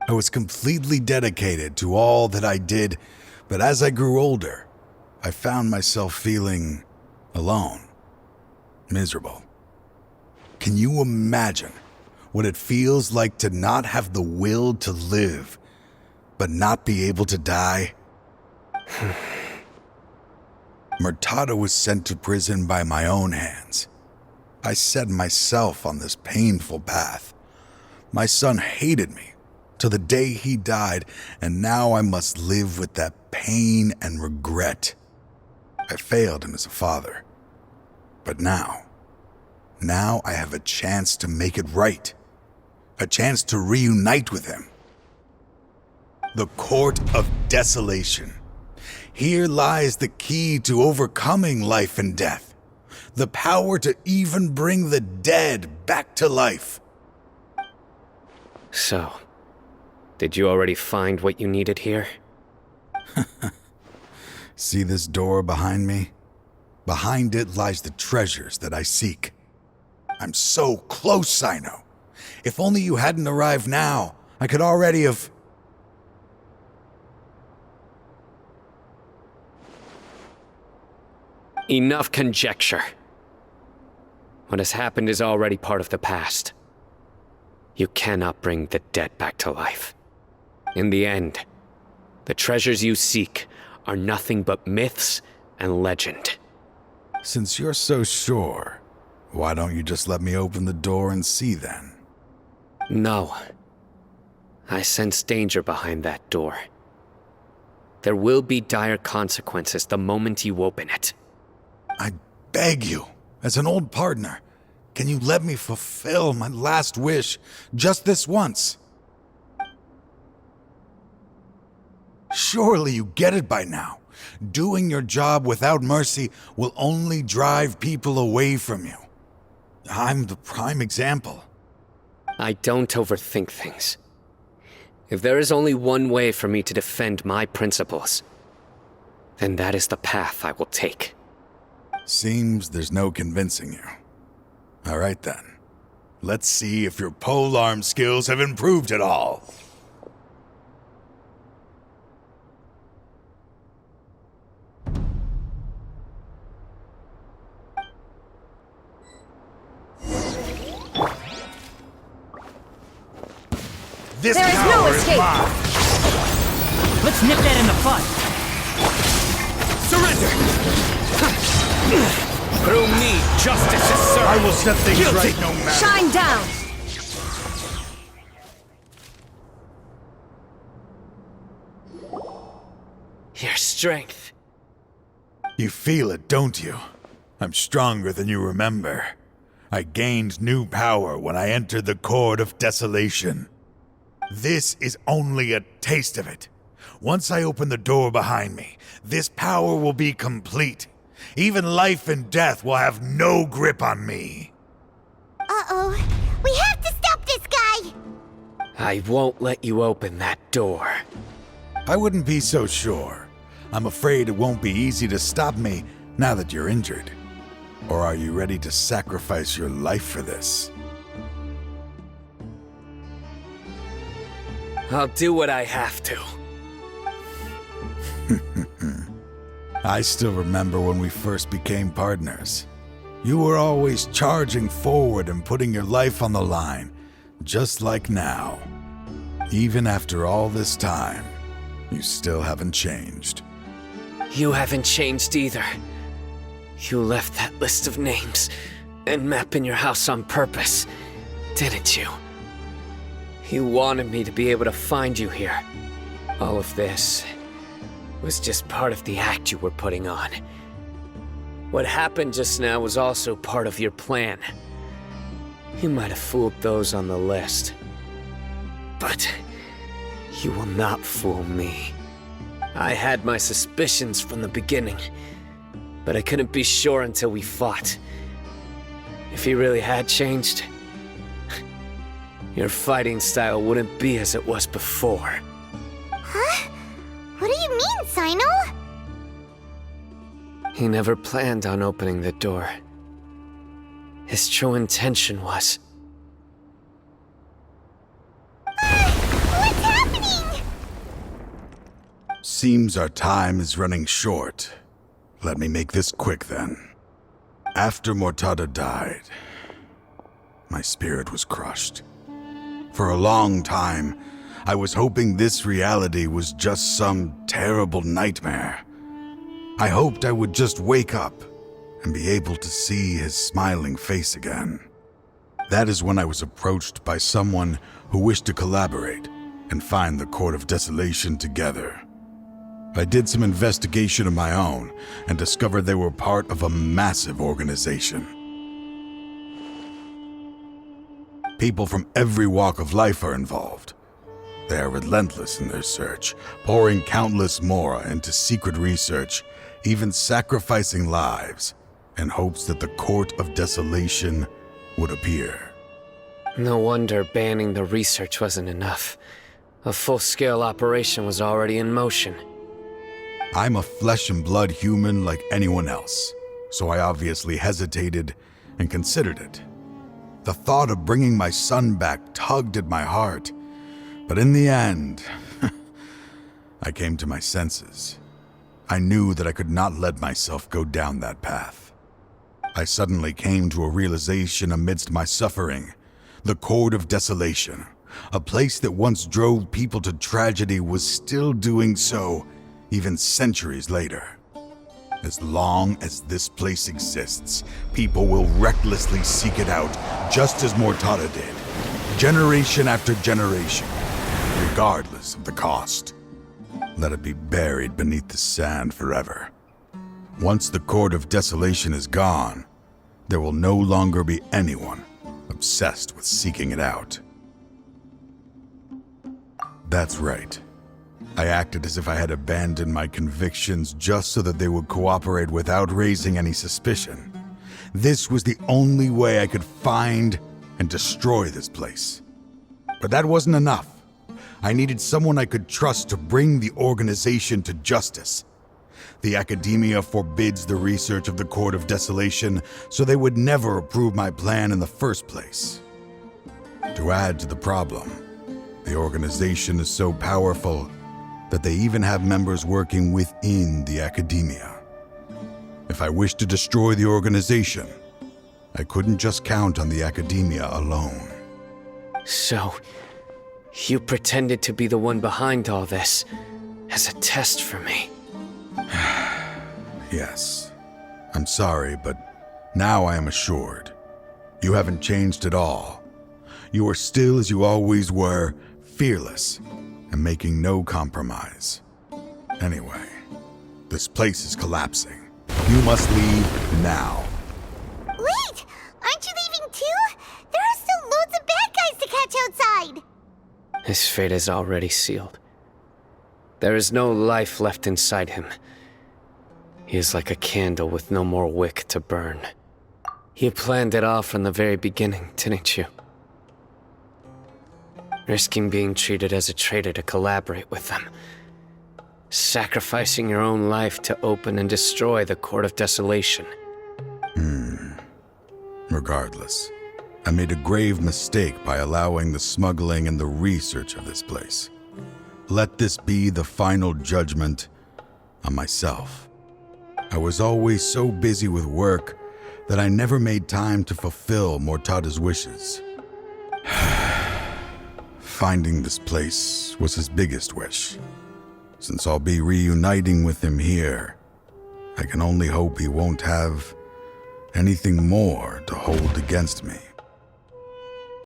I was completely dedicated to all that I did, but as I grew older, I found myself feeling alone, miserable. Can you imagine what it feels like to not have the will to live, but not be able to die? Murtada was sent to prison by my own hands. I set myself on this painful path. My son hated me till the day he died, and now I must live with that pain and regret. I failed him as a father. But now I have a chance to make it right. A chance to reunite with him. The Court of Desolation. Here lies the key to overcoming life and death. The power to even bring the dead back to life. So, did you already find what you needed here? See this door behind me? Behind it lies the treasures that I seek. I'm so close, Cyno. If only you hadn't arrived now, I could already have... Enough conjecture. What has happened is already part of the past. You cannot bring the dead back to life. In the end, the treasures you seek are nothing but myths and legend. Since you're so sure, why don't you just let me open the door and see then? No. I sense danger behind that door. There will be dire consequences the moment you open it. I beg you, as an old partner, can you let me fulfill my last wish just this once? Surely you get it by now. Doing your job without mercy will only drive people away from you. I'm the prime example. I don't overthink things. If there is only one way for me to defend my principles, then that is the path I will take. Seems there's no convincing you. All right then. Let's see if your polearm skills have improved at all. This There is no tower is escape. mine. Let's nip that in the bud. Surrender! Through me, justice is served. I will set things Guilty. right no matter. Shine down! Your strength. You feel it, don't you? I'm stronger than you remember. I gained new power when I entered the Court of Desolation. This is only a taste of it. Once I open the door behind me, this power will be complete. Even life and death will have no grip on me. Uh-oh. We have to stop this guy! I won't let you open that door. I wouldn't be so sure. I'm afraid it won't be easy to stop me now that you're injured. Or are you ready to sacrifice your life for this? I'll do what I have to. I still remember when we first became partners. You were always charging forward and putting your life on the line, just like now. Even after all this time, you still haven't changed. You haven't changed either. You left that list of names and map in your house on purpose, didn't you? You wanted me to be able to find you here. All of this was just part of the act you were putting on. What happened just now was also part of your plan. You might have fooled those on the list, but you will not fool me. I had my suspicions from the beginning, but I couldn't be sure until we fought. If he really had changed, your fighting style wouldn't be as it was before. Huh? What do you mean, Cyno? He never planned on opening the door. His true intention was... What's happening? Seems our time is running short. Let me make this quick then. After Mortada died, my spirit was crushed. For a long time, I was hoping this reality was just some terrible nightmare. I hoped I would just wake up and be able to see his smiling face again. That is when I was approached by someone who wished to collaborate and find the Court of Desolation together. I did some investigation of my own and discovered they were part of a massive organization. People from every walk of life are involved. They are relentless in their search, pouring countless mora into secret research, even sacrificing lives in hopes that the Court of Desolation would appear. No wonder banning the research wasn't enough. A full-scale operation was already in motion. I'm a flesh and blood human like anyone else, so I obviously hesitated and considered it. The thought of bringing my son back tugged at my heart, but in the end, I came to my senses. I knew that I could not let myself go down that path. I suddenly came to a realization amidst my suffering. The Court of Desolation, a place that once drove people to tragedy, was still doing so even centuries later. As long as this place exists, people will recklessly seek it out, just as Mortada did, generation after generation, regardless of the cost. Let it be buried beneath the sand forever. Once the Court of Desolation is gone, there will no longer be anyone obsessed with seeking it out. That's right. I acted as if I had abandoned my convictions just so that they would cooperate without raising any suspicion. This was the only way I could find and destroy this place. But that wasn't enough. I needed someone I could trust to bring the organization to justice. The academia forbids the research of the Court of Desolation, so they would never approve my plan in the first place. To add to the problem, the organization is so powerful that they even have members working within the academia. If I wished to destroy the organization, I couldn't just count on the academia alone. So, you pretended to be the one behind all this, as a test for me. Yes. I'm sorry, but now I am assured. You haven't changed at all. You are still as you always were, fearless, and making no compromise. Anyway, this place is collapsing. You must leave now. Wait! Aren't you leaving too? There are still loads of bad guys to catch outside! His fate is already sealed. There is no life left inside him. He is like a candle with no more wick to burn. You planned it all from the very beginning, didn't you? Risking being treated as a traitor to collaborate with them. Sacrificing your own life to open and destroy the Court of Desolation. Regardless, I made a grave mistake by allowing the smuggling and the research of this place. Let this be the final judgment on myself. I was always so busy with work that I never made time to fulfill Mortada's wishes. Finding this place was his biggest wish. Since I'll be reuniting with him here, I can only hope he won't have anything more to hold against me.